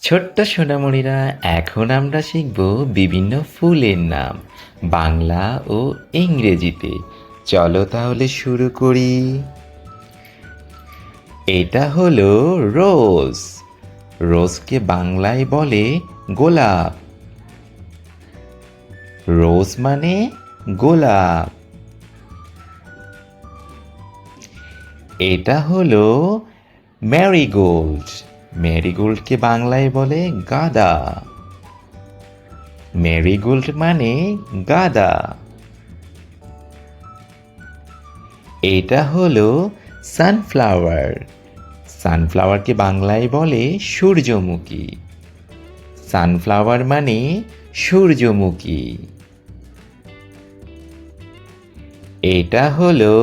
ছোট্ট সোনামণিরা, এখন আমরা শিখব বিভিন্ন ফুলের নাম বাংলা ও ইংরেজিতে। চলো তাহলে শুরু করি। এটা হলো রোজ। রোজকে বাংলায় বলে গোলাপ। রোজ মানে গোলাপ। এটা হলো ম্যারিগোল্ড। ম্যারিগোল্ডকে বাংলায় বলে গাঁদা। ম্যারিগোল্ড মানে গাঁদা। এটা হলো সানফ্লাওয়ার। সানফ্লাওয়ারকে বাংলায় বলে সূর্যমুখী। সানফ্লাওয়ার মানে সূর্যমুখী। এটা হলো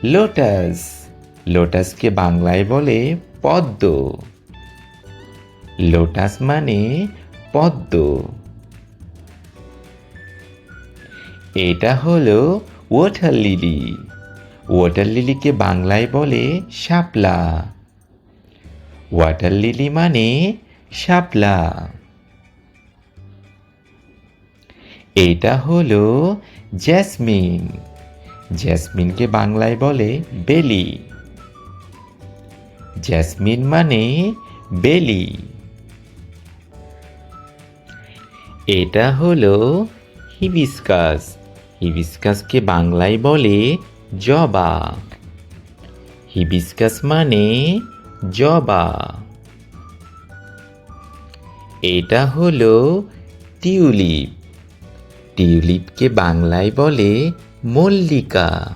লোটাস। লোটাসকে বাংলায় বলে পদ্ম। লোটাস মানে পদ্ম। এটা হলো ওয়াটার লিলি। ওয়াটার লিলিকে বাংলায় বলে শাপলা। ওয়াটার লিলি মানে শাপলা। এটা হলো জেসমিন। জেসমিনকে বাংলায় বলে বেলি। জেসমিন মানে বেলি। এটা হলো হিবিস্কাস। হিবিস্কাসকে বাংলায় বলে জবা। হিবিস্কাস মানে জবা। এটা হলো টিউলিপ। টিউলিপকে বাংলায় বলে মল্লিকা।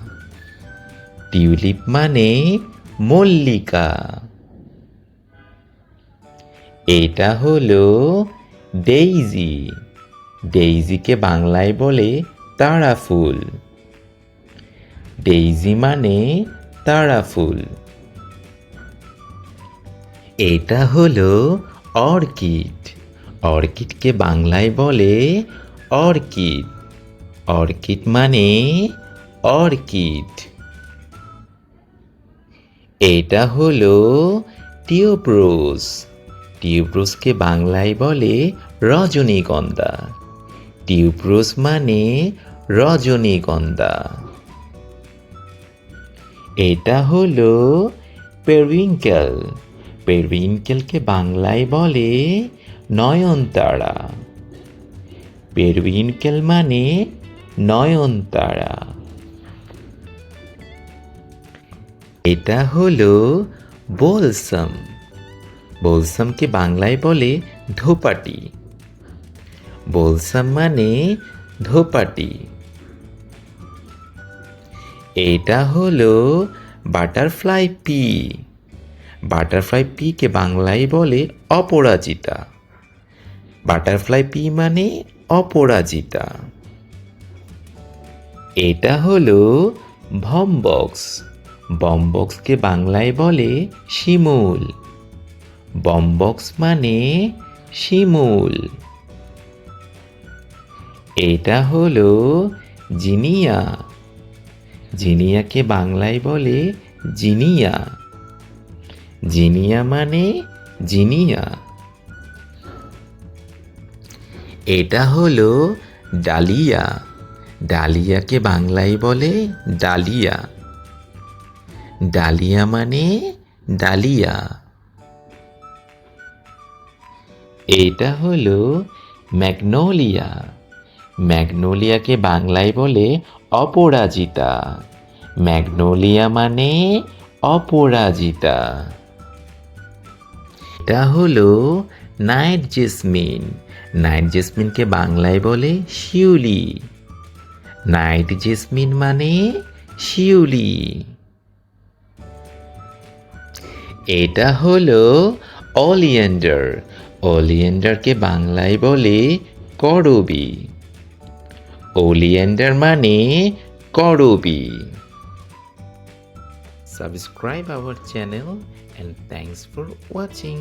টিউলিপ মানে মল্লিকা। এটা হলো ডেইজি। ডেইজিকে বাংলায় বলে তারা ফুল। ডেইজি মানে তারা ফুল। এটা হলো অর্কিড। অর্কিডকে বাংলায় বলে অর্কিড। অর্কিড মানে অর্কিড। এটা হলো টিউবরোজ। টিউবরোজকে বাংলায় বলে রজনীগন্ধা। টিউবরোজ মানে রজনীগন্ধা। এটা হলো পেরিউইঙ্কেল। পেরিউইঙ্কেলকে বাংলায় বলে নয়নতারা। পেরিউইঙ্কেল মানে নয়নতারা। এটা হলো বোলসাম। বোলসামকে বাংলায় বলে ধোপাটি। বোলসাম মানে ধোপাটি। এটা হলো বাটারফ্লাই পি। বাটারফ্লাই পিকে বাংলায় বলে অপরাজিতা। বাটারফ্লাই পি মানে অপরাজিতা। এটা হলো ভমবক্স। বমবক্সকে বাংলায় বলে শিমুল। বমবক্স মানে শিমুল। এটা হলো জিনিয়া। জিনিয়াকে বাংলায় বলে জিনিয়া। জিনিয়া মানে জিনিয়া। এটা হলো ডালিয়া। ডালিয়াকে বাংলায় বলে ডালিয়া। ডালিয়া মানে ডালিয়া। এটা হলো ম্যাগনোলিয়া। ম্যাগনোলিয়াকে বাংলায় বলে অপরাজিতা। ম্যাগনোলিয়া মানে অপরাজিতা। এটা হলো নাইট জেসমিন। নাইট জেসমিনকে বাংলায় বলে শিউলি। নাইট জেসমিন মানে শিউলি। এটা হলো অলিয়েন্ডার। অলিয়েন্ডারকে বাংলায় বলে করবী। অলিয়েন্ডার মানে করবী। Subscribe our channel and thanks for watching.